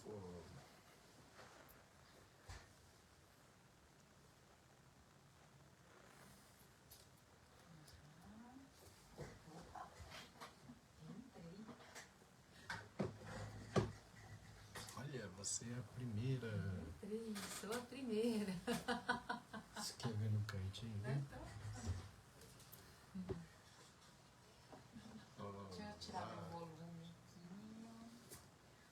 fogo. Olha, você é a primeira. Entrei, sou a primeira. Você quer ver no cantinho, né? Deixa eu tirar meu volume aqui.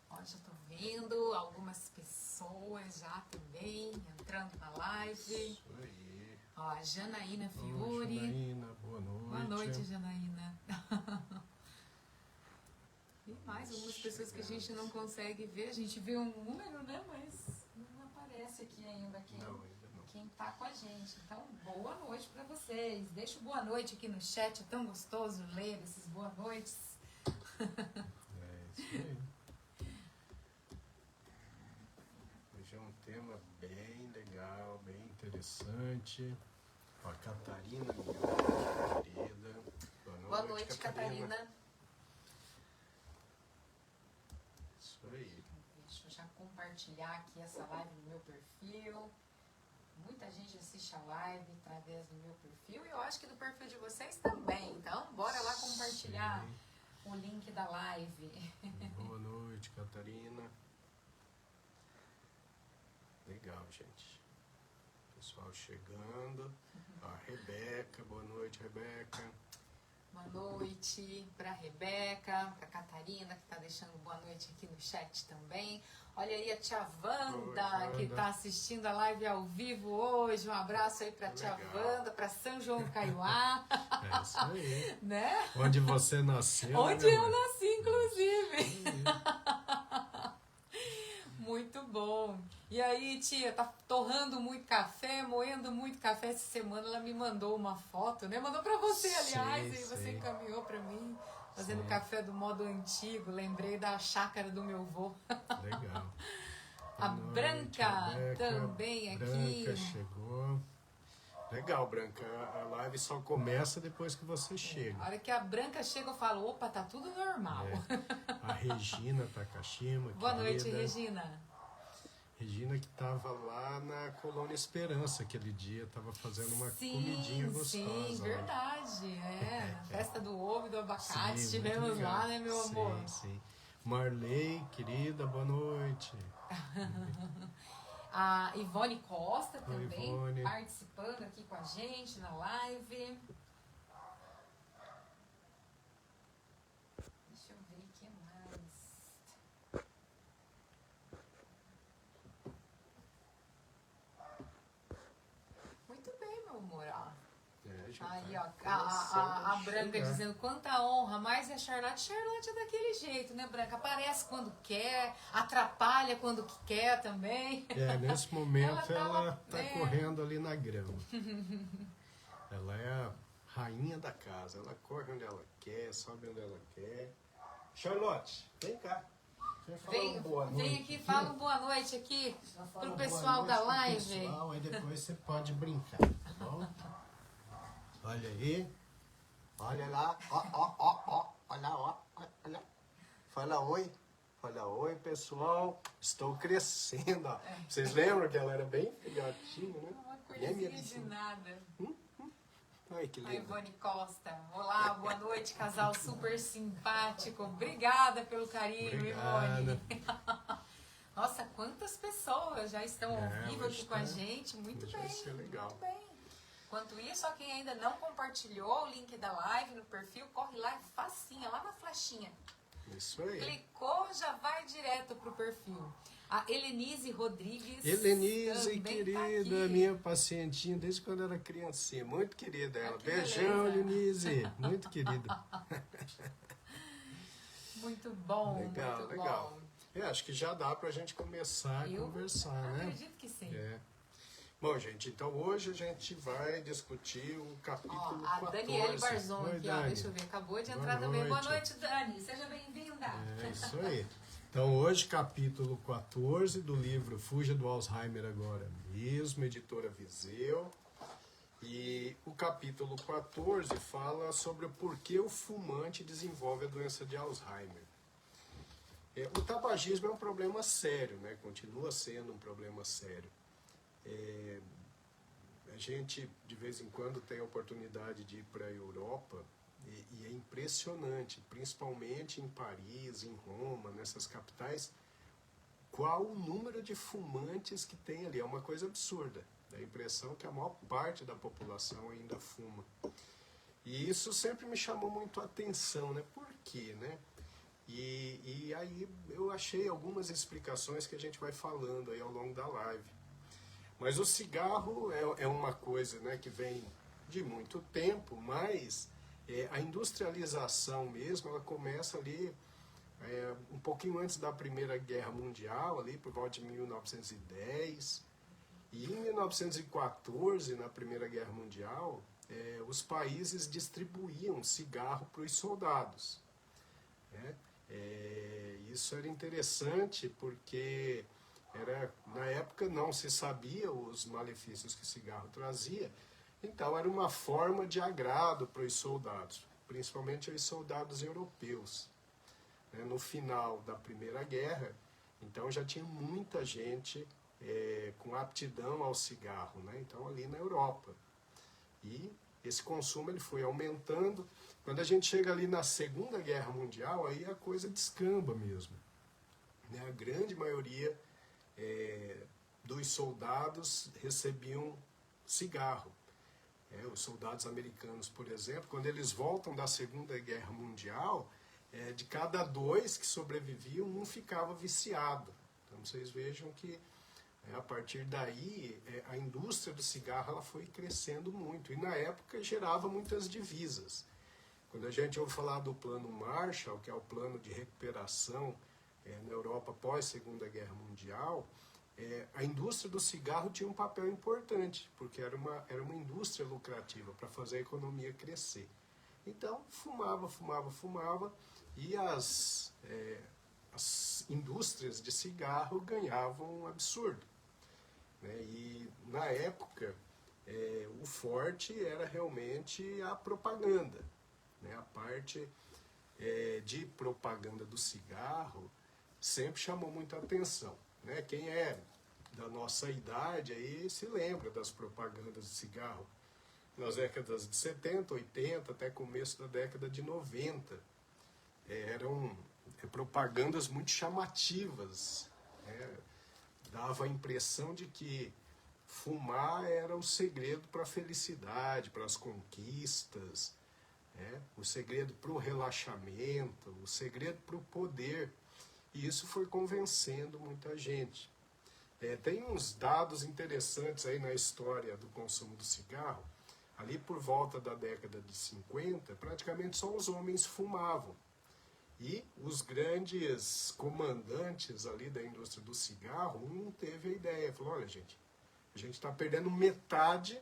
Ó, já tô vendo algumas pessoas já também entrando na live. Isso aí. Ó, a Janaína Oi, Fiore. Janaína, boa noite. Boa noite, Janaína. E mais algumas pessoas que a gente não consegue ver. A gente vê um número, né? Mas não aparece aqui ainda quem tá com a gente. Então, boa noite pra vocês. Deixa o boa noite aqui no chat. É tão gostoso ler esses boa noites. É isso aí. Hoje é um tema bem legal, bem interessante. Ó, a Catarina, minha querida. Boa noite, Catarina. Isso aí. Deixa eu já compartilhar aqui essa live no meu perfil. Muita gente assiste a live através do meu perfil e eu acho que do perfil de vocês também. Então, bora lá compartilhar o link da live. Boa noite, Catarina. Legal, gente. Pessoal chegando. A Rebeca, boa noite, Rebeca. Boa noite para Rebeca, para Catarina, que está deixando boa noite aqui no chat também. Olha aí a tia Wanda, que está assistindo a live ao vivo hoje. Um abraço aí para a tia Wanda, para São João do Caiuá. É isso aí. Né? Onde você nasceu. Onde eu nasci, inclusive. Muito bom. E aí, tia, tá torrando muito café, moendo muito café essa semana. Ela me mandou uma foto, né? Mandou pra você, aliás, e você encaminhou pra mim, fazendo café do modo antigo. Lembrei da chácara do meu avô. Legal. A Branca também aqui. Branca chegou. Legal, Branca. A live só começa depois que você chega. A hora que a Branca chega, eu falo, opa, tá tudo normal. A Regina Takashima. Boa noite, Regina. Regina que estava lá na Colônia Esperança aquele dia, estava fazendo uma comidinha gostosa. Sim, verdade. Festa do ovo e do abacate, sim, estivemos lá, né, meu amor? Sim. Marley, querida, boa noite. A Ivone Costa também Ivone. Participando aqui com a gente na live. Deixa eu ver o que mais. Muito bem, meu amor. Aí, ó, a Branca dizendo quanta honra, mas a Charlotte é daquele jeito, né, Branca? Aparece quando quer, atrapalha quando quer também. Nesse momento ela tá correndo ali na grama. Ela é a rainha da casa, ela corre onde ela quer, sobe onde ela quer. Charlotte, vem cá. Vem aqui, fala boa noite aqui pro pessoal da live. Pessoal, aí depois você pode brincar, tá bom? Olha aí. Olha lá. Olha. Fala oi. Fala oi, pessoal. Estou crescendo, ó. Vocês lembram que ela era bem filhotinha, né? Uma coisinha de nada. Ai, que lindo. A Ivone Costa. Olá, boa noite, casal super simpático. Obrigada pelo carinho, Ivone. Nossa, quantas pessoas já estão ao vivo aqui com a gente. Muito bem. Vai ser legal. Muito bem. Enquanto isso, ó, quem ainda não compartilhou o link da live no perfil, corre lá, facinha, lá na flechinha. Isso aí. Clicou, já vai direto pro perfil. A Helenise Rodrigues. Helenise, querida, tá minha pacientinha desde quando era criancinha. Muito querida ela. Beijão, Helenise. Muito querida. Muito bom. Legal, muito legal. Bom. Acho que já dá pra gente começar a conversar, né? Acredito que sim. Bom, gente, então hoje a gente vai discutir o capítulo 14. A Daniele Barzon aqui, Dani. Deixa eu ver, acabou de entrar também. Boa noite, Dani, seja bem-vinda. É isso aí. Então hoje, capítulo 14 do livro Fuja do Alzheimer Agora Mesmo, editora Viseu. E o capítulo 14 fala sobre o porquê o fumante desenvolve a doença de Alzheimer. O tabagismo é um problema sério, né? Continua sendo um problema sério. A gente, de vez em quando, tem a oportunidade de ir para a Europa e é impressionante, principalmente em Paris, em Roma, nessas capitais, qual o número de fumantes que tem ali. É uma coisa absurda. Dá a impressão que a maior parte da população ainda fuma. E isso sempre me chamou muito a atenção, né? Por quê, né? E aí eu achei algumas explicações que a gente vai falando aí ao longo da live. Mas o cigarro é uma coisa, né, que vem de muito tempo, mas a industrialização mesmo, ela começa ali um pouquinho antes da Primeira Guerra Mundial, ali por volta de 1910. E em 1914, na Primeira Guerra Mundial, os países distribuíam cigarro para os soldados, né? Isso era interessante porque na época não se sabia os malefícios que o cigarro trazia, então era uma forma de agrado para os soldados, principalmente os soldados europeus. No final da Primeira Guerra, então já tinha muita gente com aptidão ao cigarro, né? Então ali na Europa. E esse consumo ele foi aumentando. Quando a gente chega ali na Segunda Guerra Mundial, aí a coisa descamba mesmo, né? A grande maioria dos soldados recebiam cigarro. Os soldados americanos, por exemplo, quando eles voltam da Segunda Guerra Mundial, de cada 2 que sobreviviam, um ficava viciado. Então vocês vejam que a partir daí a indústria do cigarro ela foi crescendo muito e na época gerava muitas divisas. Quando a gente ouve falar do Plano Marshall, que é o plano de recuperação na Europa pós Segunda Guerra Mundial, a indústria do cigarro tinha um papel importante, porque era uma indústria lucrativa para fazer a economia crescer. Então, fumava, e as indústrias de cigarro ganhavam um absurdo, né? E, na época, o forte era realmente a propaganda, né? A parte de propaganda do cigarro sempre chamou muita atenção, né? Quem é da nossa idade aí se lembra das propagandas de cigarro nas décadas de 70, 80, até começo da década de 90. Eram propagandas muito chamativas, né? Dava a impressão de que fumar era o segredo para a felicidade, para as conquistas, né? O segredo para o relaxamento, o segredo para o poder. E isso foi convencendo muita gente. Tem uns dados interessantes aí na história do consumo do cigarro. Ali por volta da década de 50, praticamente só os homens fumavam. E os grandes comandantes ali da indústria do cigarro, um teve a ideia, falou, olha gente, a gente está perdendo metade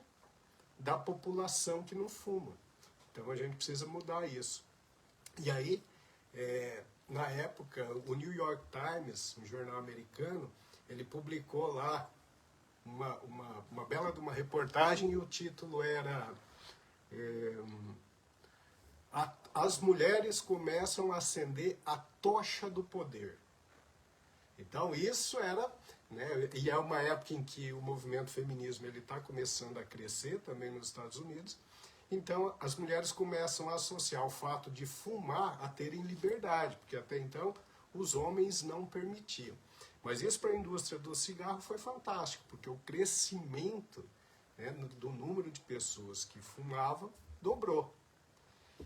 da população que não fuma. Então a gente precisa mudar isso. E aí, na época, o New York Times, um jornal americano, ele publicou lá uma bela de uma reportagem e o título era As mulheres começam a acender a tocha do poder. Então isso era, né, e é uma época em que o movimento feminismo está começando a crescer também nos Estados Unidos. Então as mulheres começam a associar o fato de fumar a terem liberdade, porque até então os homens não permitiam. Mas isso para a indústria do cigarro foi fantástico, porque o crescimento, né, do número de pessoas que fumavam dobrou.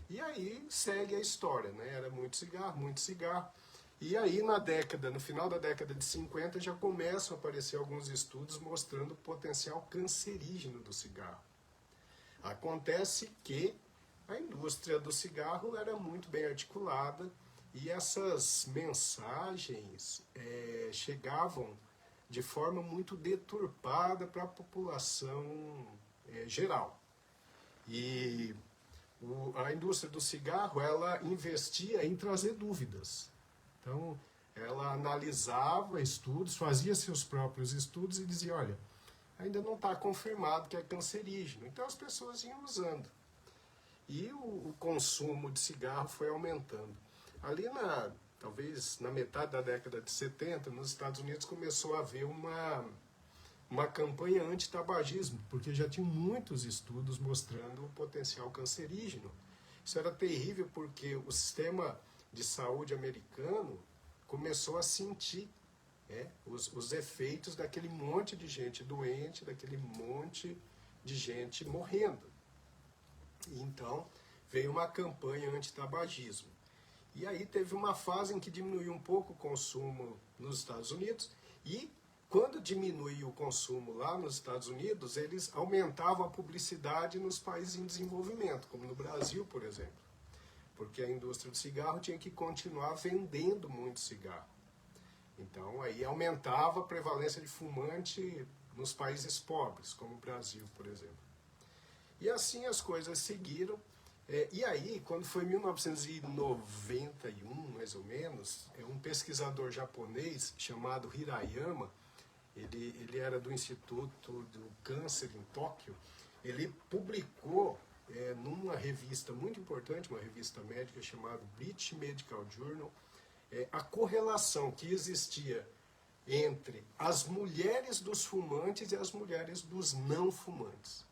E aí segue a história, né? Era muito cigarro. E aí no final da década de 50 já começam a aparecer alguns estudos mostrando o potencial cancerígeno do cigarro. Acontece que a indústria do cigarro era muito bem articulada e essas mensagens chegavam de forma muito deturpada para a população geral. E a indústria do cigarro, ela investia em trazer dúvidas. Então, ela analisava estudos, fazia seus próprios estudos e dizia, olha, ainda não está confirmado que é cancerígeno. Então as pessoas iam usando. E o consumo de cigarro foi aumentando. Ali talvez na metade da década de 70, nos Estados Unidos começou a haver uma campanha anti-tabagismo, porque já tinha muitos estudos mostrando o potencial cancerígeno. Isso era terrível porque o sistema de saúde americano começou a sentir os efeitos daquele monte de gente doente, daquele monte de gente morrendo. E então veio uma campanha anti-tabagismo. E aí teve uma fase em que diminuiu um pouco o consumo nos Estados Unidos e quando diminuiu o consumo lá nos Estados Unidos, eles aumentavam a publicidade nos países em desenvolvimento, como no Brasil, por exemplo. Porque a indústria do cigarro tinha que continuar vendendo muito cigarro. Então, aí aumentava a prevalência de fumante nos países pobres, como o Brasil, por exemplo. E assim as coisas seguiram. E aí, quando foi em 1991, mais ou menos, um pesquisador japonês chamado Hirayama, ele era do Instituto do Câncer em Tóquio, ele publicou numa revista muito importante, uma revista médica chamada British Medical Journal, a correlação que existia entre as mulheres dos fumantes e as mulheres dos não fumantes,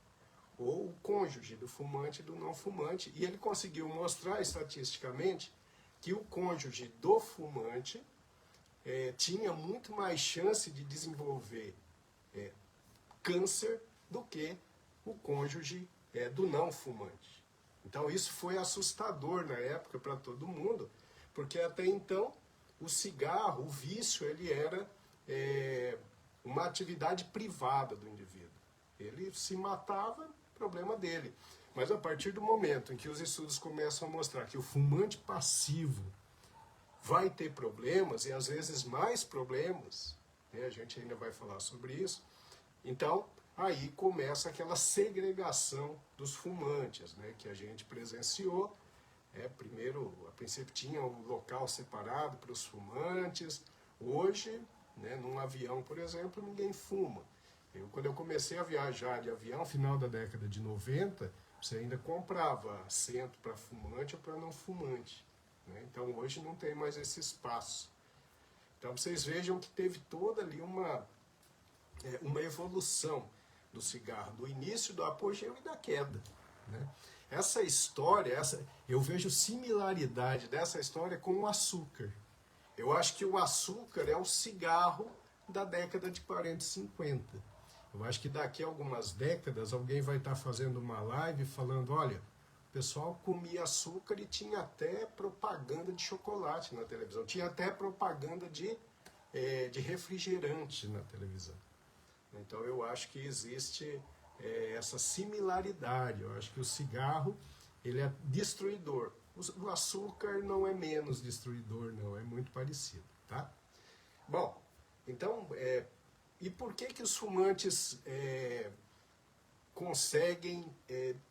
ou o cônjuge do fumante e do não fumante, e ele conseguiu mostrar estatisticamente que o cônjuge do fumante tinha muito mais chance de desenvolver câncer do que o cônjuge do não fumante. Então isso foi assustador na época para todo mundo, porque até então o cigarro, o vício, ele era uma atividade privada do indivíduo. Ele se matava, problema dele. Mas a partir do momento em que os estudos começam a mostrar que o fumante passivo vai ter problemas, e às vezes mais problemas, a gente ainda vai falar sobre isso, então aí começa aquela segregação dos fumantes, que a gente presenciou. Primeiro, a princípio tinha um local separado para os fumantes. Hoje, num avião, por exemplo, ninguém fuma. Quando eu comecei a viajar de avião, final da década de 90, você ainda comprava assento para fumante ou para não fumante. Então hoje não tem mais esse espaço. Então vocês vejam que teve toda ali uma evolução do cigarro, do início, do apogeu e da queda. Essa história, eu vejo similaridade dessa história com o açúcar. Eu acho que o açúcar é o cigarro da década de 40 e 50. Eu acho que daqui a algumas décadas alguém vai estar fazendo uma live falando, olha, o pessoal comia açúcar e tinha até propaganda de chocolate na televisão. Tinha até propaganda de refrigerante na televisão. Então eu acho que existe essa similaridade. Eu acho que o cigarro ele é destruidor. O açúcar não é menos destruidor, não. É muito parecido, tá? Bom, então, e por que os fumantes conseguem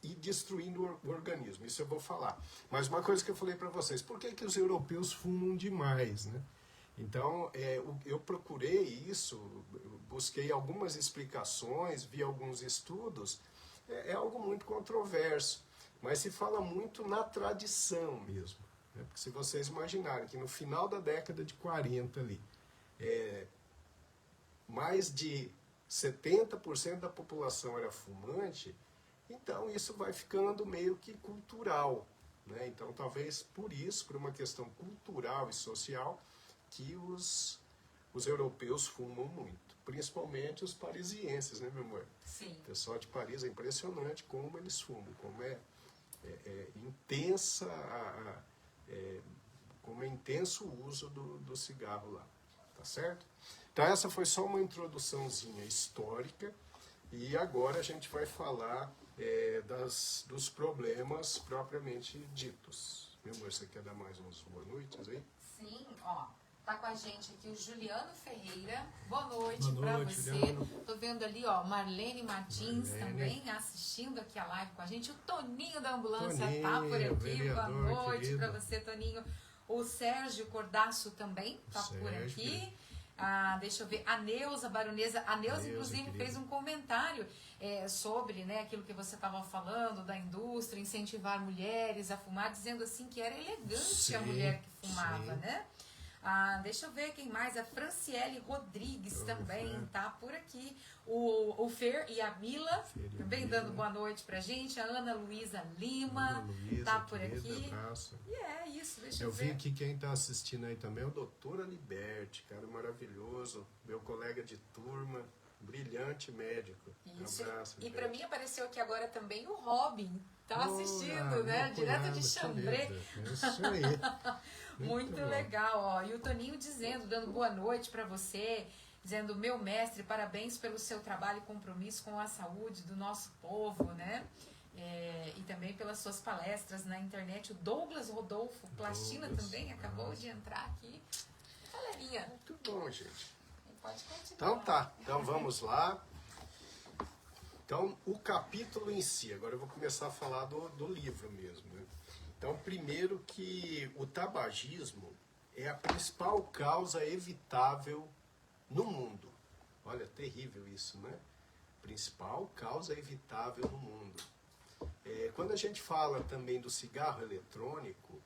ir destruindo o organismo? Isso eu vou falar. Mas uma coisa que eu falei para vocês, por que os europeus fumam demais, Então, eu procurei isso, busquei algumas explicações, vi alguns estudos, é algo muito controverso, mas se fala muito na tradição mesmo. Porque se vocês imaginarem que no final da década de 40 ali, mais de 70% da população era fumante, então isso vai ficando meio que cultural. Então talvez por isso, por uma questão cultural e social, que os europeus fumam muito, principalmente os parisienses, meu amor? Sim. O pessoal de Paris é impressionante como eles fumam, como é intensa, como é intenso o uso do cigarro lá, tá certo? Então essa foi só uma introduçãozinha histórica e agora a gente vai falar dos problemas propriamente ditos. Meu amor, você quer dar mais umas boas noites aí? Sim, tá com a gente aqui o Juliano Ferreira. Boa noite para você. Juliano. Tô vendo ali, Marlene Martins também assistindo aqui a live com a gente. O Toninho da Ambulância tá por aqui. Vereador, boa noite para querido. você, Toninho. O Sérgio Cordaço também tá por aqui. Deixa eu ver, a Neuza Baronesa. A Neuza, inclusive, querida, fez um comentário sobre aquilo que você estava falando da indústria, incentivar mulheres a fumar, dizendo assim que era elegante a mulher que fumava, sim. Deixa eu ver quem mais. A Franciele Rodrigues também tá por aqui. O Fer e a Mila também dando boa noite pra gente. A Ana Luísa Lima tá por aqui. Abraço. E é isso, deixa eu ver. Eu vi que quem tá assistindo aí também é o Doutor Aliberti, cara maravilhoso, meu colega de turma, brilhante médico. Isso. Abraço. E pra mim apareceu aqui agora também o Robin. Tá assistindo, né? Direto de Xambrê. Isso aí. Muito legal, ó. E o Toninho dando boa noite pra você, dizendo, meu mestre, parabéns pelo seu trabalho e compromisso com a saúde do nosso povo, né? E também pelas suas palestras na internet. O Douglas Rodolfo Plastina também acabou de entrar aqui. Galerinha. Muito bom, gente. Pode continuar. Então tá, então vamos lá. Então, o capítulo em si, agora eu vou começar a falar do livro mesmo, né? Então, primeiro que o tabagismo é a principal causa evitável no mundo. Olha, terrível isso, né? Principal causa evitável no mundo. Quando a gente fala também do cigarro eletrônico,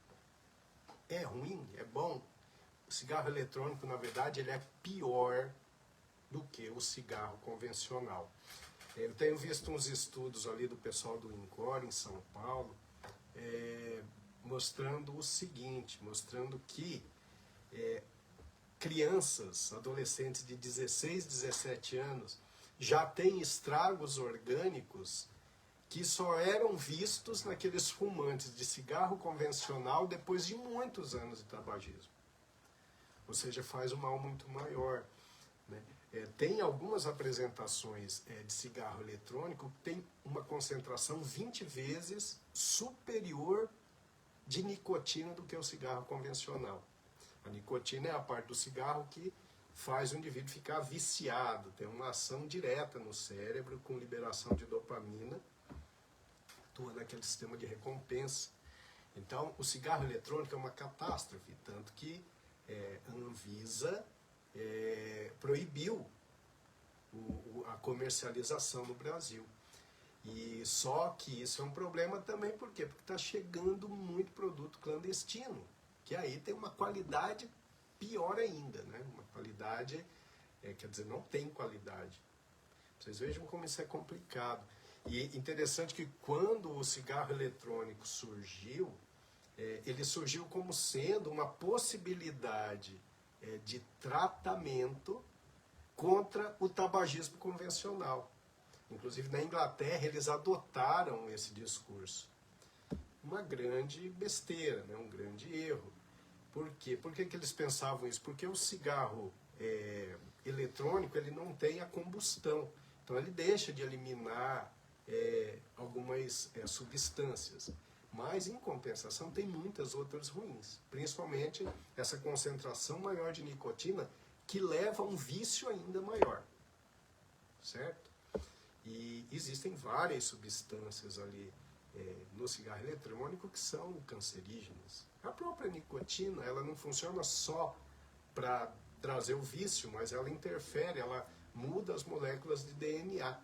é ruim, é bom. O cigarro eletrônico, na verdade, ele é pior do que o cigarro convencional. Eu tenho visto uns estudos ali do pessoal do INCOR em São Paulo, mostrando o seguinte, mostrando que crianças, adolescentes de 16, 17 anos, já têm estragos orgânicos que só eram vistos naqueles fumantes de cigarro convencional depois de muitos anos de tabagismo. Ou seja, faz um mal muito maior, né? Tem algumas apresentações de cigarro eletrônico que tem uma concentração 20 vezes superior de nicotina do que o cigarro convencional. A nicotina é a parte do cigarro que faz o indivíduo ficar viciado, tem uma ação direta no cérebro com liberação de dopamina, atua naquele sistema de recompensa. Então, o cigarro eletrônico é uma catástrofe, tanto que a Anvisa proibiu a comercialização no Brasil. E só que isso é um problema também, por quê? Porque está chegando muito produto clandestino, que aí tem uma qualidade pior ainda, né? Uma qualidade, quer dizer, não tem qualidade. Vocês vejam como isso é complicado. E interessante que quando o cigarro eletrônico surgiu, ele surgiu como sendo uma possibilidade de tratamento contra o tabagismo convencional. Inclusive na Inglaterra eles adotaram esse discurso. Uma grande besteira, né? Um grande erro. Por quê? Por que eles pensavam isso? Porque o cigarro eletrônico ele não tem a combustão. Então ele deixa de eliminar algumas substâncias. Mas, em compensação, tem muitas outras ruins. Principalmente essa concentração maior de nicotina que leva a um vício ainda maior. Certo? E existem várias substâncias ali no cigarro eletrônico que são cancerígenas. A própria nicotina, ela não funciona só para trazer o vício, mas ela interfere, ela muda as moléculas de DNA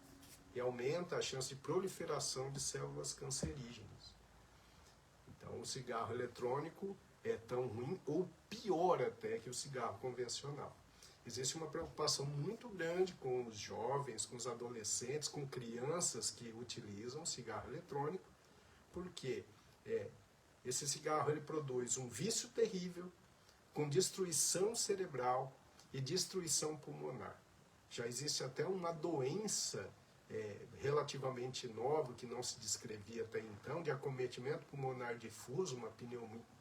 e aumenta a chance de proliferação de células cancerígenas. Então, o cigarro eletrônico é tão ruim ou pior até que o cigarro convencional. Existe uma preocupação muito grande com os jovens, com os adolescentes, com crianças que utilizam cigarro eletrônico, porque esse cigarro ele produz um vício terrível, com destruição cerebral e destruição pulmonar. Já existe até uma doença relativamente nova, que não se descrevia até então, de acometimento pulmonar difuso, uma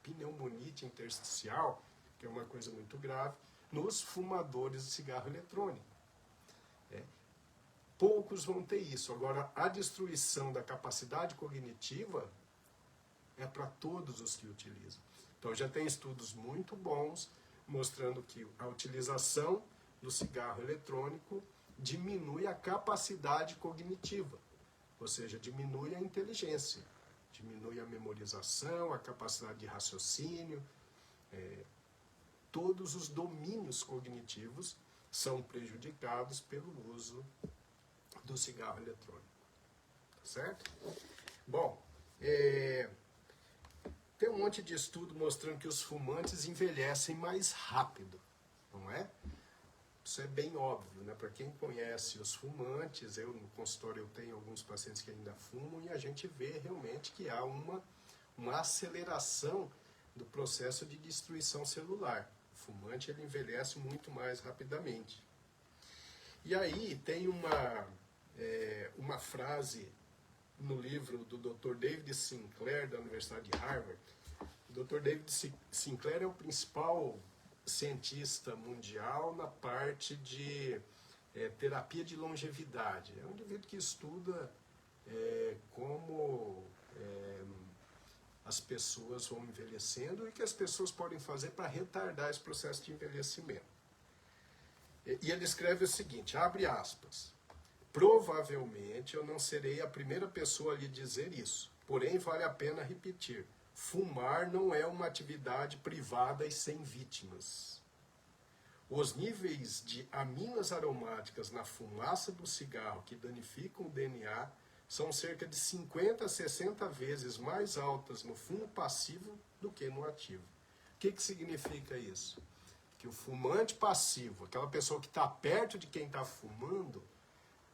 pneumonite intersticial, que é uma coisa muito grave, nos fumadores de cigarro eletrônico. Poucos vão ter isso. Agora, a destruição da capacidade cognitiva é para todos os que utilizam. Então, já tem estudos muito bons mostrando que a utilização do cigarro eletrônico diminui a capacidade cognitiva, ou seja, diminui a inteligência, diminui a memorização, a capacidade de raciocínio, todos os domínios cognitivos são prejudicados pelo uso do cigarro eletrônico. Tá certo? Bom, tem um monte de estudo mostrando que os fumantes envelhecem mais rápido, não é? Isso é bem óbvio, né? Para quem conhece os fumantes, eu no consultório eu tenho alguns pacientes que ainda fumam e a gente vê realmente que há uma aceleração do processo de destruição celular. O fumante ele envelhece muito mais rapidamente. E aí tem uma frase no livro do Dr. David Sinclair, da Universidade de Harvard. O Dr. David Sinclair é o principal cientista mundial na parte de terapia de longevidade. É um indivíduo que estuda como as pessoas vão envelhecendo e que as pessoas podem fazer para retardar esse processo de envelhecimento. E ele escreve o seguinte, abre aspas, provavelmente eu não serei a primeira pessoa a lhe dizer isso, porém vale a pena repetir, fumar não é uma atividade privada e sem vítimas. Os níveis de aminas aromáticas na fumaça do cigarro que danificam o DNA são cerca de 50 a 60 vezes mais altas no fumo passivo do que no ativo. O que significa isso? Que o fumante passivo, aquela pessoa que está perto de quem está fumando,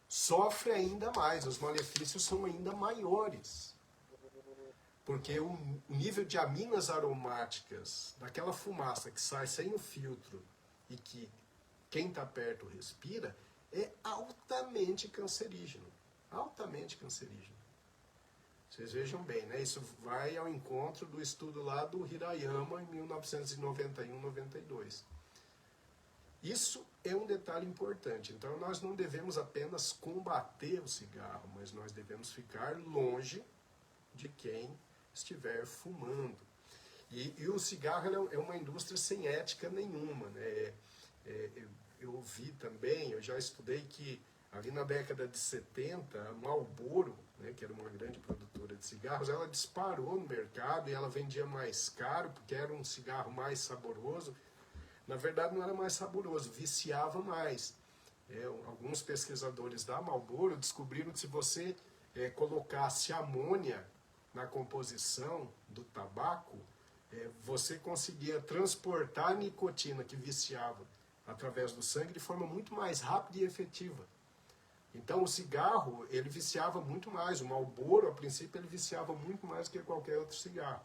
sofre ainda mais, os malefícios são ainda maiores. Porque o nível de aminas aromáticas daquela fumaça que sai sem o filtro e que quem está perto respira é altamente cancerígeno. Altamente cancerígeno. Vocês vejam bem, né? Isso vai ao encontro do estudo lá do Hirayama em 1991-92. Isso é um detalhe importante. Então nós não devemos apenas combater o cigarro, mas nós devemos ficar longe de quem estiver fumando. E o cigarro é uma indústria sem ética nenhuma, né? Eu vi também, eu já estudei que ali na década de 70, a Marlboro, né, que era uma grande produtora de cigarros, ela disparou no mercado e ela vendia mais caro porque era um cigarro mais saboroso. Na verdade não era mais saboroso, viciava mais. Alguns pesquisadores da Marlboro descobriram que se você colocasse amônia na composição do tabaco, você conseguia transportar a nicotina que viciava através do sangue de forma muito mais rápida e efetiva. Então o cigarro, ele viciava muito mais. O Marlboro, a princípio, ele viciava muito mais que qualquer outro cigarro.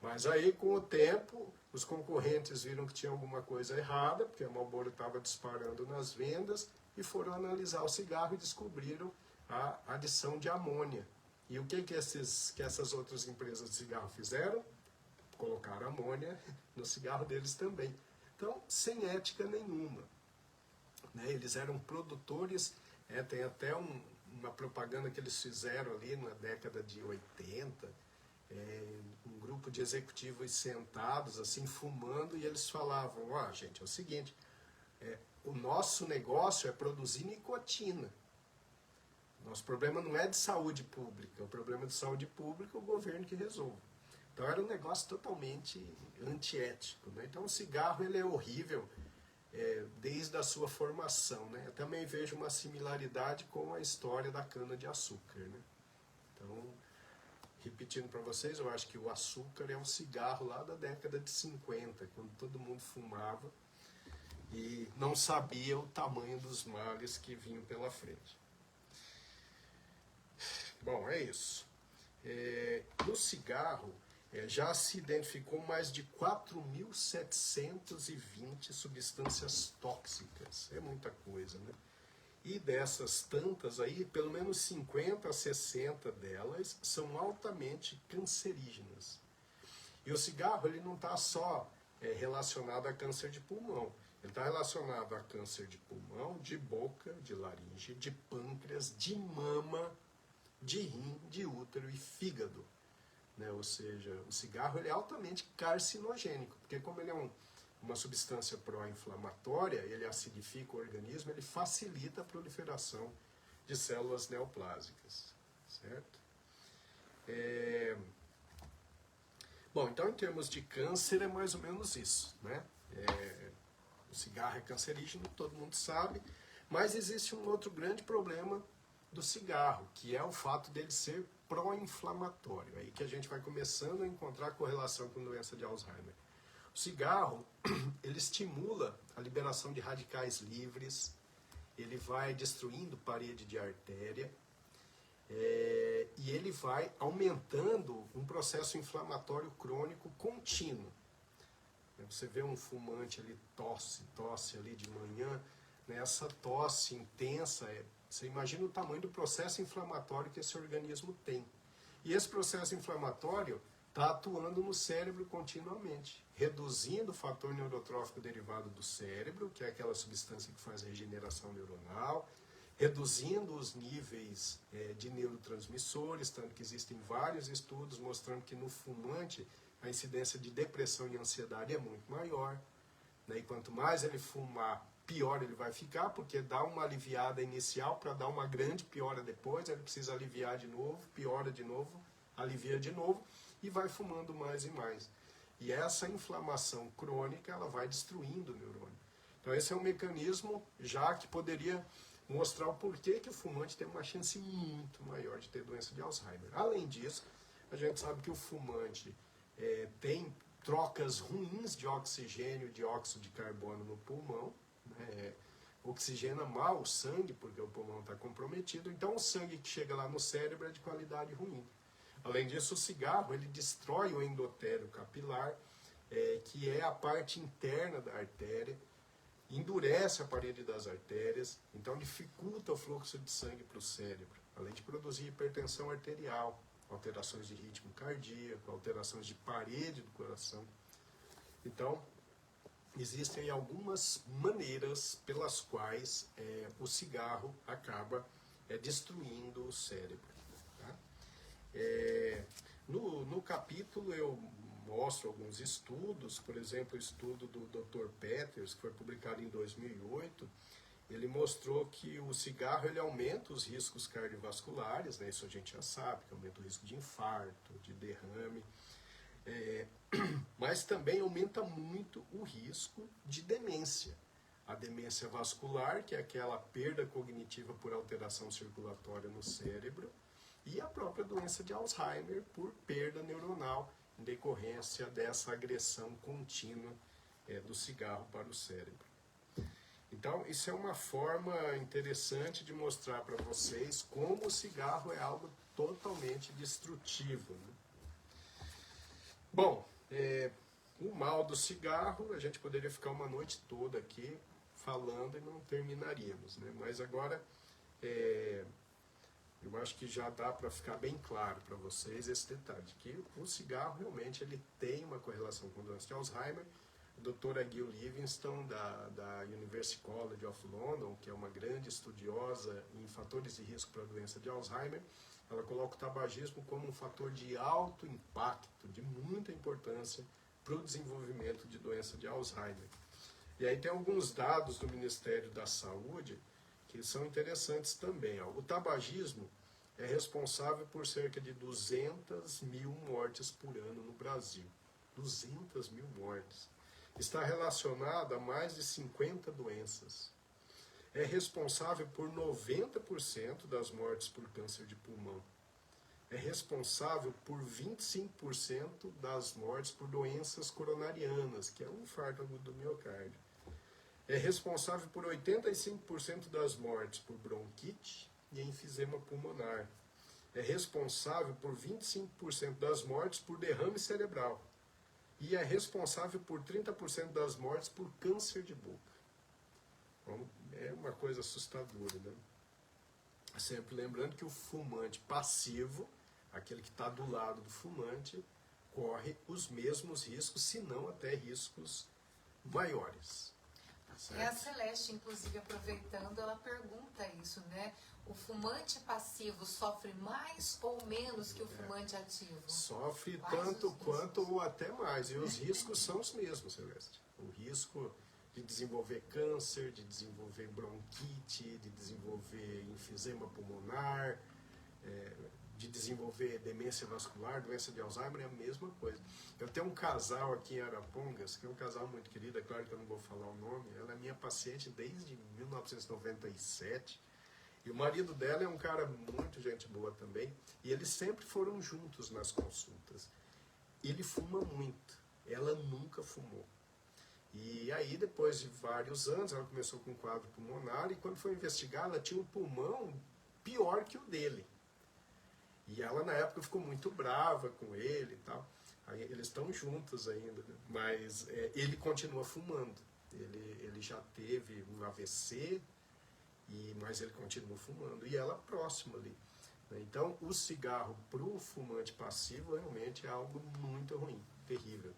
Mas aí, com o tempo, os concorrentes viram que tinha alguma coisa errada, porque a Marlboro estava disparando nas vendas, e foram analisar o cigarro e descobriram a adição de amônia. E o que essas outras empresas de cigarro fizeram? Colocaram amônia no cigarro deles também. Então, sem ética nenhuma. Né? Eles eram produtores, tem até uma propaganda que eles fizeram ali na década de 80, um grupo de executivos sentados, assim, fumando, e eles falavam, gente, é o seguinte, o nosso negócio é produzir nicotina. Nosso problema não é de saúde pública, o problema de saúde pública é o governo que resolve. Então era um negócio totalmente antiético. Né? Então o cigarro ele é horrível desde a sua formação. Né? Eu também vejo uma similaridade com a história da cana-de-açúcar. Né? Então, repetindo para vocês, eu acho que o açúcar é um cigarro lá da década de 50, quando todo mundo fumava e não sabia o tamanho dos males que vinham pela frente. Bom, é isso. No cigarro, já se identificou mais de 4.720 substâncias tóxicas. É muita coisa, né? E dessas tantas aí, pelo menos 50 a 60 delas são altamente cancerígenas. E o cigarro, ele não está só relacionado a câncer de pulmão. Ele está relacionado a câncer de pulmão, de boca, de laringe, de pâncreas, de mama, de rim, de útero e fígado. Né? Ou seja, o cigarro ele é altamente carcinogênico, porque como ele é uma substância pró-inflamatória, ele acidifica o organismo, ele facilita a proliferação de células neoplásicas. Certo? Bom, então em termos de câncer é mais ou menos isso. Né? O cigarro é cancerígeno, todo mundo sabe, mas existe um outro grande problema do cigarro, que é o fato dele ser pró-inflamatório. É aí que a gente vai começando a encontrar correlação com doença de Alzheimer. O cigarro, ele estimula a liberação de radicais livres, ele vai destruindo parede de artéria, e ele vai aumentando um processo inflamatório crônico contínuo. Você vê um fumante ali, tosse ali de manhã, né? Essa tosse intensa, você imagina o tamanho do processo inflamatório que esse organismo tem. E esse processo inflamatório está atuando no cérebro continuamente, reduzindo o fator neurotrófico derivado do cérebro, que é aquela substância que faz regeneração neuronal, reduzindo os níveis de neurotransmissores, tanto que existem vários estudos mostrando que no fumante a incidência de depressão e ansiedade é muito maior, né? E quanto mais ele fumar, pior ele vai ficar, porque dá uma aliviada inicial para dar uma grande piora depois, ele precisa aliviar de novo, piora de novo, alivia de novo, e vai fumando mais e mais. E essa inflamação crônica, ela vai destruindo o neurônio. Então esse é um mecanismo já que poderia mostrar o porquê que o fumante tem uma chance muito maior de ter doença de Alzheimer. Além disso, a gente sabe que o fumante tem trocas ruins de oxigênio e dióxido de carbono no pulmão, né? Oxigena mal o sangue, porque o pulmão está comprometido, então o sangue que chega lá no cérebro é de qualidade ruim. Além disso, o cigarro ele destrói o endotélio capilar, que é a parte interna da artéria, endurece a parede das artérias, então dificulta o fluxo de sangue para o cérebro, além de produzir hipertensão arterial, alterações de ritmo cardíaco, alterações de parede do coração. Então, existem algumas maneiras pelas quais o cigarro acaba destruindo o cérebro. Tá? No capítulo eu mostro alguns estudos, por exemplo, o estudo do Dr. Peters, que foi publicado em 2008, ele mostrou que o cigarro ele aumenta os riscos cardiovasculares, né? Isso a gente já sabe, que aumenta o risco de infarto, de derrame, mas também aumenta muito o risco de demência. A demência vascular, que é aquela perda cognitiva por alteração circulatória no cérebro, e a própria doença de Alzheimer por perda neuronal, em decorrência dessa agressão contínua do cigarro para o cérebro. Então, isso é uma forma interessante de mostrar para vocês como o cigarro é algo totalmente destrutivo, né? Bom, o mal do cigarro, a gente poderia ficar uma noite toda aqui falando e não terminaríamos, né? Mas agora, eu acho que já dá para ficar bem claro para vocês esse detalhe, que o cigarro realmente ele tem uma correlação com doença de Alzheimer. A doutora Gil Livingston, da University College of London, que é uma grande estudiosa em fatores de risco para a doença de Alzheimer, ela coloca o tabagismo como um fator de alto impacto, de muita importância para o desenvolvimento de doença de Alzheimer. E aí tem alguns dados do Ministério da Saúde que são interessantes também. O tabagismo é responsável por cerca de 200 mil mortes por ano no Brasil. 200 mil mortes. Está relacionado a mais de 50 doenças. É responsável por 90% das mortes por câncer de pulmão. É responsável por 25% das mortes por doenças coronarianas, que é o infarto agudo do miocárdio. É responsável por 85% das mortes por bronquite e enfisema pulmonar. É responsável por 25% das mortes por derrame cerebral. E é responsável por 30% das mortes por câncer de boca. Então, é uma coisa assustadora, né? Sempre lembrando que o fumante passivo, aquele que está do lado do fumante, corre os mesmos riscos, se não até riscos maiores. É a Celeste, inclusive, aproveitando, ela pergunta isso, né? O fumante passivo sofre mais ou menos que o fumante ativo? Sofre tanto quanto ou até mais. E os riscos são os mesmos, Celeste. O risco de desenvolver câncer, de desenvolver bronquite, de desenvolver enfisema pulmonar, de desenvolver demência vascular, doença de Alzheimer, é a mesma coisa. Eu tenho um casal aqui em Arapongas, que é um casal muito querido, é claro que eu não vou falar o nome, ela é minha paciente desde 1997, E o marido dela é um cara muito gente boa também. E eles sempre foram juntos nas consultas. Ele fuma muito. Ela nunca fumou. E aí, depois de vários anos, ela começou com um quadro pulmonar. E quando foi investigar, ela tinha um pulmão pior que o dele. E ela, na época, ficou muito brava com ele e tal. Aí, eles estão juntos ainda, né? Mas ele continua fumando. Ele já teve um AVC, mas ele continua fumando. E ela próxima ali. Né? Então, o cigarro para o fumante passivo realmente é algo muito ruim, terrível.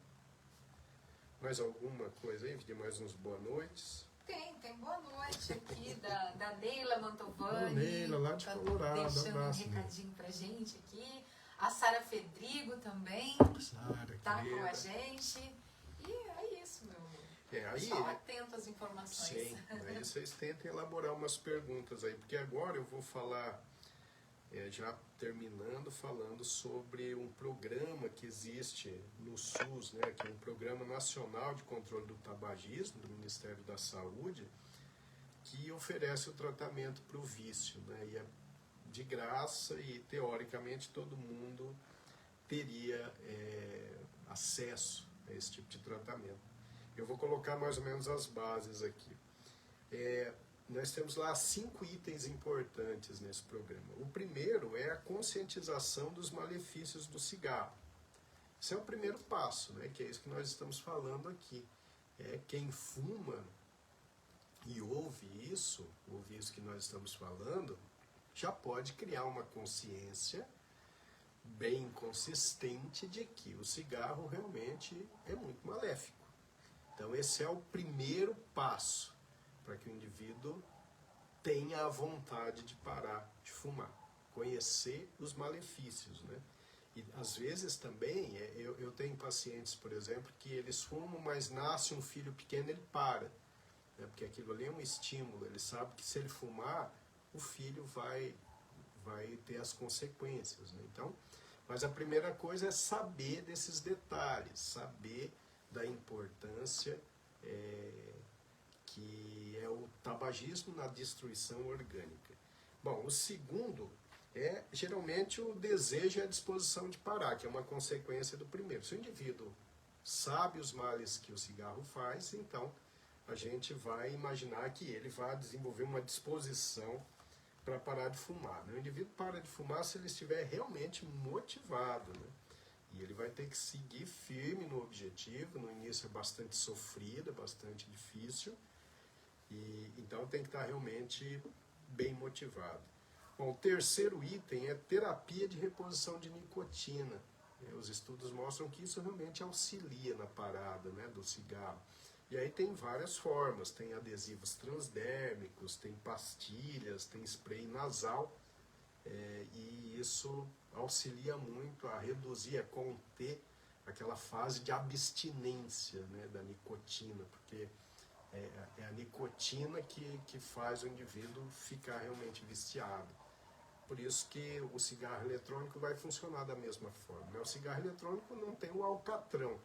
Mais alguma coisa aí? De mais uns boa noites? Tem boa noite aqui da Neila Mantovani. Neila, lá de Colorado, deixando abraço, um recadinho pra gente aqui. A Sara Fedrigo também Sara, tá querida. com a gente. E é isso, meu amor. Aí, só atento às informações. Sim, aí vocês tentem elaborar umas perguntas aí, porque agora eu vou falar, já terminando, falando sobre um programa que existe no SUS, né, que é um Programa Nacional de Controle do Tabagismo, do Ministério da Saúde, que oferece o tratamento para o vício, né, e é de graça e, teoricamente, todo mundo teria acesso a esse tipo de tratamento. Eu vou colocar mais ou menos as bases aqui. Nós temos lá 5 itens importantes nesse programa. O primeiro é a conscientização dos malefícios do cigarro. Esse é o primeiro passo, né, que é isso que nós estamos falando aqui. Quem fuma e ouve isso que nós estamos falando, já pode criar uma consciência bem consistente de que o cigarro realmente é muito maléfico. Então esse é o primeiro passo para que o indivíduo tenha a vontade de parar de fumar, conhecer os malefícios, né? E às vezes também, eu tenho pacientes, por exemplo, que eles fumam, mas nasce um filho pequeno, ele para, né? Porque aquilo ali é um estímulo, ele sabe que se ele fumar, o filho vai ter as consequências, né? Então, mas a primeira coisa é saber desses detalhes, saber da importância que é o tabagismo na destruição orgânica. Bom, o segundo é geralmente o desejo e a disposição de parar, que é uma consequência do primeiro. Se o indivíduo sabe os males que o cigarro faz, então a gente vai imaginar que ele vai desenvolver uma disposição para parar de fumar. O indivíduo para de fumar se ele estiver realmente motivado, né? E ele vai ter que seguir firme no objetivo. No início é bastante sofrido, é bastante difícil, e então tem que estar realmente bem motivado. Bom, o terceiro item é terapia de reposição de nicotina. Os estudos mostram que isso realmente auxilia na parada, né, do cigarro. E aí tem várias formas, tem adesivos transdérmicos, tem pastilhas, tem spray nasal, e isso auxilia muito a reduzir, a conter aquela fase de abstinência, né, da nicotina, porque é a nicotina que faz o indivíduo ficar realmente viciado. Por isso que o cigarro eletrônico vai funcionar da mesma forma, né? O cigarro eletrônico não tem o alcatrão,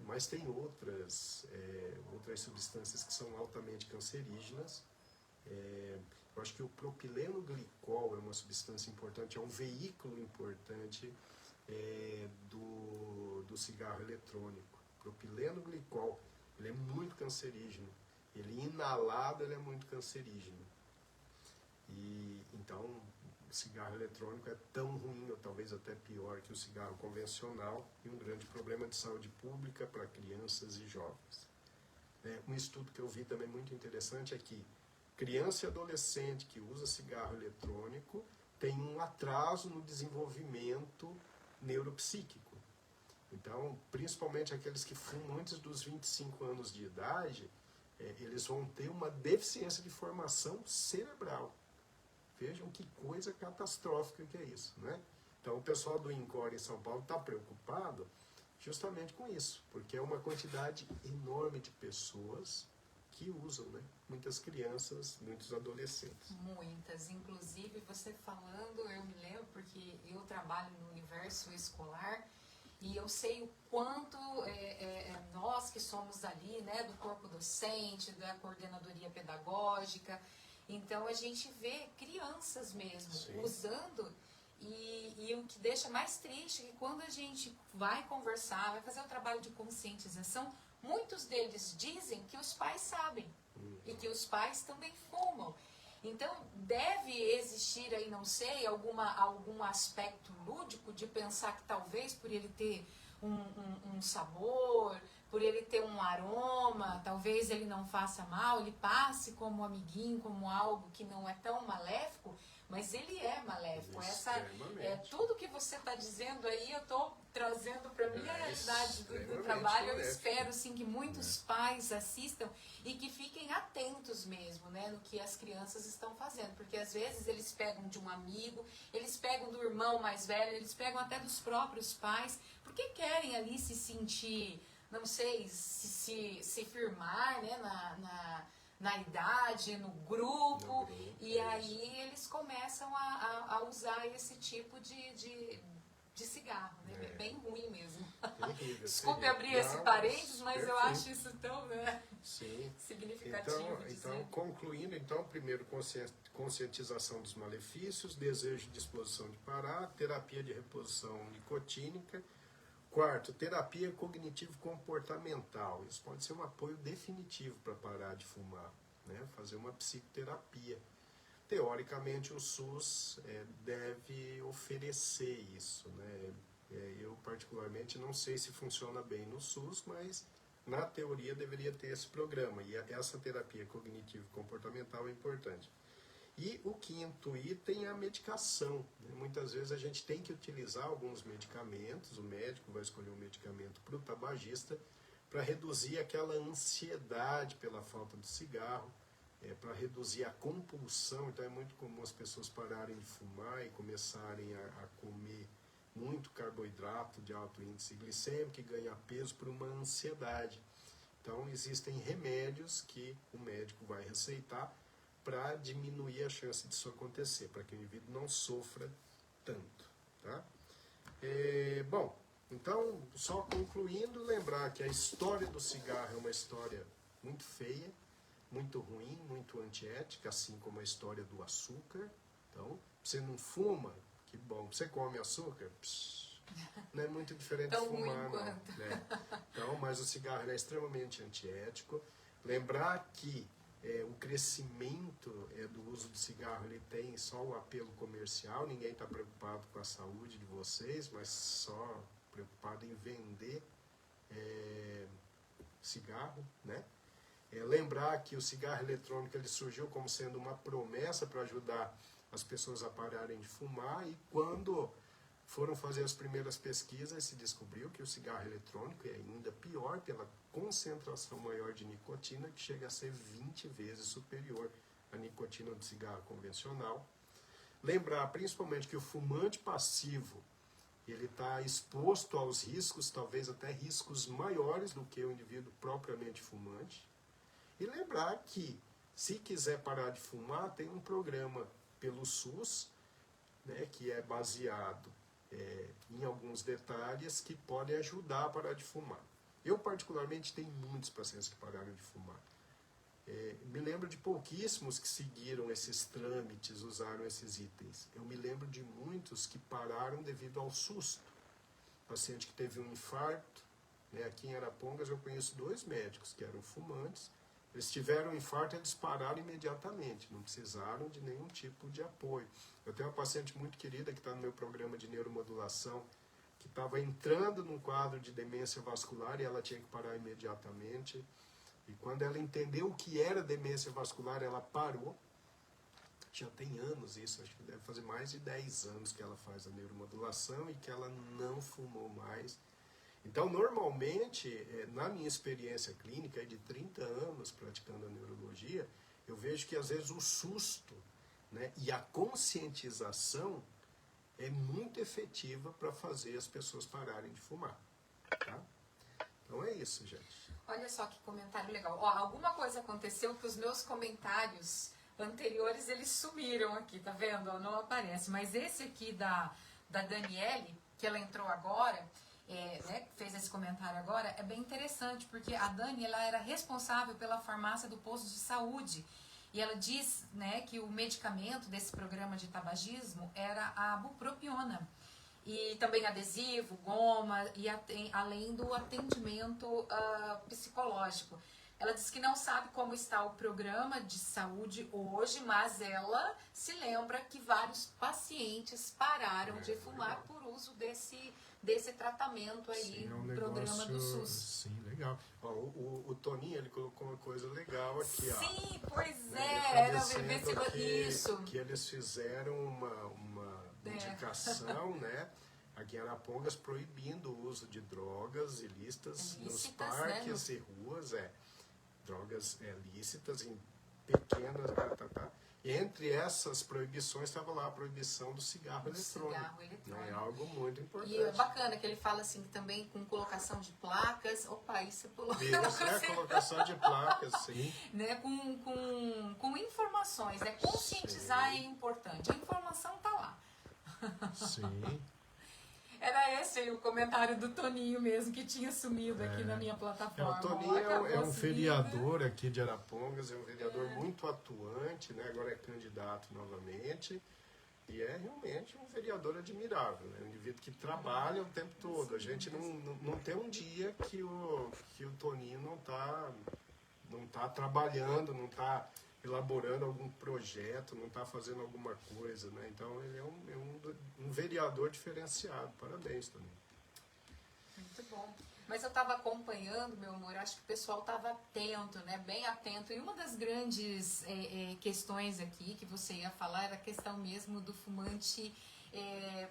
mas tem outras substâncias que são altamente cancerígenas. Eu acho que o propileno glicol é uma substância importante, é um veículo importante do cigarro eletrônico. Propileno glicol, ele é muito cancerígeno. Ele inalado, ele é muito cancerígeno. E então o cigarro eletrônico é tão ruim, ou talvez até pior que o cigarro convencional, e um grande problema de saúde pública para crianças e jovens. Um estudo que eu vi também muito interessante é que criança e adolescente que usa cigarro eletrônico tem um atraso no desenvolvimento neuropsíquico. Então, principalmente aqueles que fumam antes dos 25 anos de idade, eles vão ter uma deficiência de formação cerebral. Vejam que coisa catastrófica que é isso, né? Então, o pessoal do INCOR em São Paulo está preocupado justamente com isso, porque é uma quantidade enorme de pessoas que usam, né? Muitas crianças, muitos adolescentes. Muitas. Inclusive, você falando, eu me lembro, porque eu trabalho no universo escolar, e eu sei o quanto nós que somos ali, né, do corpo docente, da coordenadoria pedagógica, Então a gente vê crianças mesmo Sim. usando, e o que deixa mais triste é que quando a gente vai conversar, vai fazer um trabalho de conscientização, muitos deles dizem que os pais sabem e que os pais também fumam. Então deve existir aí, não sei, algum aspecto lúdico de pensar que talvez por ele ter um sabor, por ele ter um aroma, talvez ele não faça mal, ele passe como amiguinho, como algo que não é tão maléfico, mas ele é maléfico. Tudo que você está dizendo aí, eu estou trazendo para a minha realidade do trabalho. Eu espero sim que muitos pais assistam e que fiquem atentos mesmo, né, no que as crianças estão fazendo, porque às vezes eles pegam de um amigo, eles pegam do irmão mais velho, eles pegam até dos próprios pais, porque querem ali se sentir, não sei, se firmar, né, na idade, no grupo, e aí eles começam a usar esse tipo de cigarro, né? Bem ruim mesmo. Terrível, Desculpe abrir esse parênteses, mas eu acho isso tão, né, significativo. Então, concluindo, então, primeiro, conscientização dos malefícios, desejo de disposição de parar, terapia de reposição nicotínica. Quarto, terapia cognitivo-comportamental. Isso pode ser um apoio definitivo para parar de fumar, né? Fazer uma psicoterapia. Teoricamente, o SUS deve oferecer isso, né? Eu, particularmente, não sei se funciona bem no SUS, mas, na teoria, deveria ter esse programa. E essa terapia cognitivo-comportamental é importante. E o quinto item é a medicação. Muitas vezes a gente tem que utilizar alguns medicamentos, o médico vai escolher um medicamento para o tabagista, para reduzir aquela ansiedade pela falta de cigarro, para reduzir a compulsão. Então é muito comum as pessoas pararem de fumar e começarem a comer muito carboidrato de alto índice glicêmico e ganhar peso por uma ansiedade. Então existem remédios que o médico vai receitar para diminuir a chance disso acontecer, para que o indivíduo não sofra tanto. Tá? Bom, então, só concluindo, lembrar que a história do cigarro é uma história muito feia, muito ruim, muito antiética, assim como a história do açúcar. Então, você não fuma, que bom. Você come açúcar? Não é muito diferente de fumar, não. Né? Então, mas o cigarro é extremamente antiético. Lembrar que o crescimento do uso do cigarro, ele tem só o apelo comercial, ninguém está preocupado com a saúde de vocês, mas só preocupado em vender cigarro, né? Lembrar que o cigarro eletrônico ele surgiu como sendo uma promessa para ajudar as pessoas a pararem de fumar, e quando foram fazer as primeiras pesquisas, se descobriu que o cigarro eletrônico é ainda pior pela concentração maior de nicotina, que chega a ser 20 vezes superior à nicotina do cigarro convencional. Lembrar principalmente que o fumante passivo ele está exposto aos riscos, talvez até riscos maiores do que o indivíduo propriamente fumante. E lembrar que, se quiser parar de fumar, tem um programa pelo SUS, né, que é baseado em alguns detalhes que podem ajudar a parar de fumar. Eu, particularmente, tenho muitos pacientes que pararam de fumar. Me lembro de pouquíssimos que seguiram esses trâmites, usaram esses itens. Eu me lembro de muitos que pararam devido ao susto. Paciente que teve um infarto, né, aqui em Arapongas eu conheço 2 médicos que eram fumantes. Eles tiveram um infarto, eles pararam imediatamente, não precisaram de nenhum tipo de apoio. Eu tenho uma paciente muito querida que está no meu programa de neuromodulação, que estava entrando num quadro de demência vascular e ela tinha que parar imediatamente. E quando ela entendeu o que era demência vascular, ela parou. Já tem anos isso, acho que deve fazer mais de 10 anos que ela faz a neuromodulação e que ela não fumou mais. Então, normalmente, na minha experiência clínica de 30 anos praticando a neurologia, eu vejo que às vezes o susto, né, e a conscientização é muito efetiva para fazer as pessoas pararem de fumar. Tá? Então é isso, gente. Olha só que comentário legal. Ó, alguma coisa aconteceu que os meus comentários anteriores, eles sumiram aqui, tá vendo? Não aparece. Mas esse aqui da Daniele, que ela entrou agora, né, fez esse comentário agora, é bem interessante, porque a Dani, ela era responsável pela farmácia do posto de saúde. E ela diz, né, que o medicamento desse programa de tabagismo era a bupropiona. E também adesivo, goma, e além do atendimento psicológico. Ela diz que não sabe como está o programa de saúde hoje, mas ela se lembra que vários pacientes pararam de fumar por uso desse tratamento aí, sim, é um programa do SUS. Sim, legal. Ó, o Toninho, ele colocou uma coisa legal aqui, ó. Sim, pois Né, era isso. isso. Que eles fizeram uma indicação, né? Aqui em Arapongas, proibindo o uso de drogas ilícitas nos parques, né? E ruas, drogas lícitas em pequenas, E entre essas proibições estava lá a proibição do cigarro eletrônico. É algo muito importante. E é bacana que ele fala assim que também com colocação de placas. Opa, isso pulou. Isso, colocação de placas, sim. Né, com informações, né? Conscientizar é importante. A informação tá lá. Sim. Era esse aí o comentário do Toninho mesmo, que tinha sumido aqui na minha plataforma. O Toninho é um vereador aqui de Arapongas, é um vereador muito atuante, né? Agora é candidato novamente. E é realmente um vereador admirável, né? Um indivíduo que trabalha o tempo todo. A gente não tem um dia que o Toninho não tá trabalhando, não está elaborando algum projeto, não está fazendo alguma coisa, né? Então ele é um vereador diferenciado. Parabéns, Toninho. Muito bom. Mas eu estava acompanhando, meu amor, acho que o pessoal estava atento, né? Bem atento. E uma das grandes questões aqui que você ia falar era a questão mesmo do fumante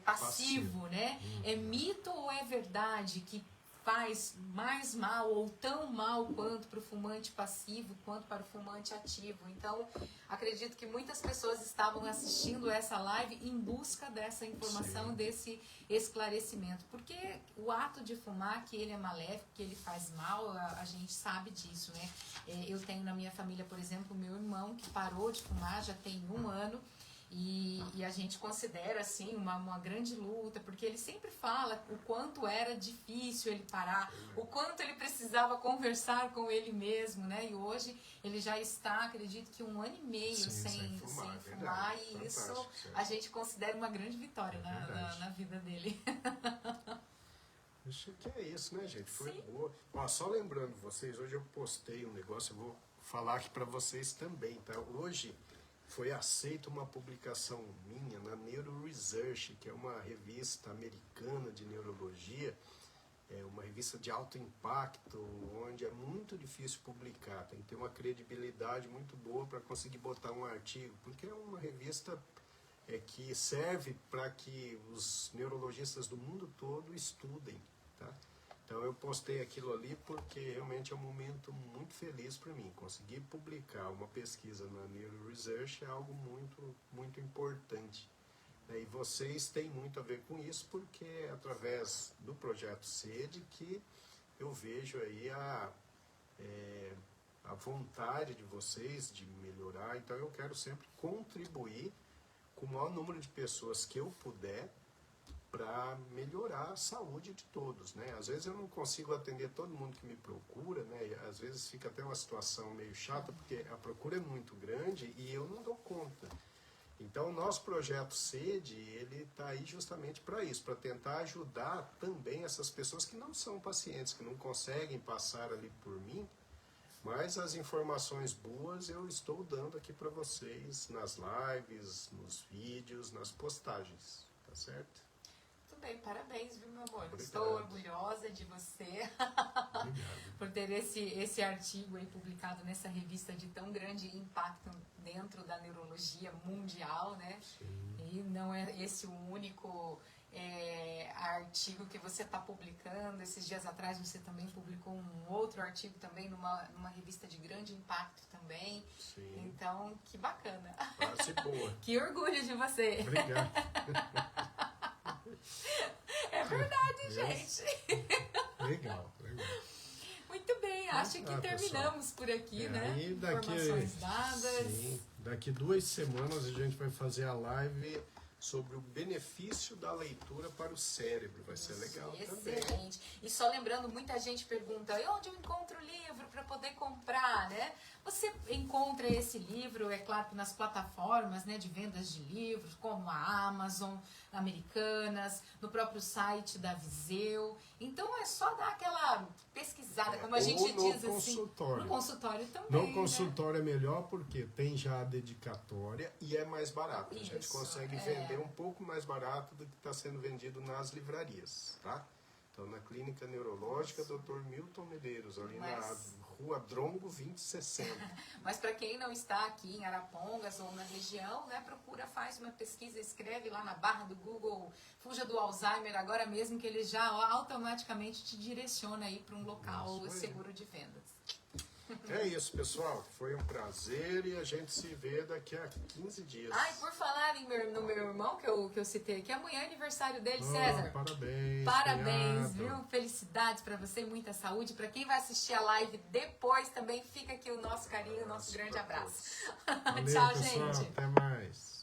passivo, né? É mito ou é verdade que faz mais mal ou tão mal quanto para o fumante passivo quanto para o fumante ativo? Então, acredito que muitas pessoas estavam assistindo essa live em busca dessa informação, sim, desse esclarecimento. Porque o ato de fumar, que ele é maléfico, que ele faz mal, a gente sabe disso, né? Eu tenho na minha família, por exemplo, meu irmão que parou de fumar já tem 1 ano. E a gente considera, assim, uma grande luta, porque ele sempre fala o quanto era difícil ele parar, o quanto ele precisava conversar com ele mesmo, né? E hoje ele já está, acredito que 1 ano e meio sem fumar, e isso a gente considera uma grande vitória na vida dele. Acho que é isso, né, gente? Foi boa. Ó, só lembrando vocês, hoje eu postei um negócio, eu vou falar aqui para vocês também, tá? Hoje foi aceita uma publicação minha na Neuro Research, que é uma revista americana de neurologia, é uma revista de alto impacto, onde é muito difícil publicar, tem que ter uma credibilidade muito boa para conseguir botar um artigo, porque é uma revista que serve para que os neurologistas do mundo todo estudem, tá? Então eu postei aquilo ali porque realmente é um momento muito feliz para mim. Conseguir publicar uma pesquisa na Neuro Research é algo muito, muito importante. E vocês têm muito a ver com isso porque é através do projeto SED que eu vejo aí a vontade de vocês de melhorar. Então eu quero sempre contribuir com o maior número de pessoas que eu puder para melhorar a saúde de todos, né? Às vezes eu não consigo atender todo mundo que me procura, né? E às vezes fica até uma situação meio chata, porque a procura é muito grande e eu não dou conta. Então o nosso projeto SED, ele está aí justamente para isso, para tentar ajudar também essas pessoas que não são pacientes, que não conseguem passar ali por mim, mas as informações boas eu estou dando aqui para vocês nas lives, nos vídeos, nas postagens, tá certo? Bem, parabéns, viu, meu amor? Obrigado. Estou orgulhosa de você por ter esse artigo aí publicado nessa revista de tão grande impacto dentro da neurologia mundial, né? Sim. E não é esse o único artigo que você está publicando. Esses dias atrás você também publicou um outro artigo também numa revista de grande impacto também. Sim. Então, que bacana. Fase boa. Que orgulho de você. Obrigado. É verdade, gente. Legal. Muito bem, acho que terminamos por aqui, né? Informações dadas. Sim, daqui 2 semanas a gente vai fazer a live sobre o benefício da leitura para o cérebro. Vai ser legal também. Excelente. E só lembrando, muita gente pergunta, e onde eu encontro o livro para poder comprar, né? você encontra esse livro, é claro, nas plataformas, né, de vendas de livros, como a Amazon, Americanas, no próprio site da Viseu. Então é só dar aquela pesquisada, como a gente diz assim. No consultório também. No consultório é melhor porque tem já a dedicatória e é mais barato. A gente consegue vender um pouco mais barato do que está sendo vendido nas livrarias, tá? Então, na Clínica Neurológica, Dr. Milton Medeiros, ali na Rua Drongo 2060. Mas para quem não está aqui em Arapongas ou na região, né, procura, faz uma pesquisa, escreve lá na barra do Google, fuja do Alzheimer agora mesmo, que ele já automaticamente te direciona aí para um local seguro de vendas. É isso, pessoal. Foi um prazer e a gente se vê daqui a 15 dias. Ai, por falar no meu irmão que eu citei aqui, amanhã é aniversário dele, César. Parabéns. Parabéns, cunhado. viu? Felicidades pra você, muita saúde. Pra quem vai assistir a live depois também, fica aqui o nosso carinho, o nosso grande abraço. Valeu, Tchau, pessoal, gente. até mais.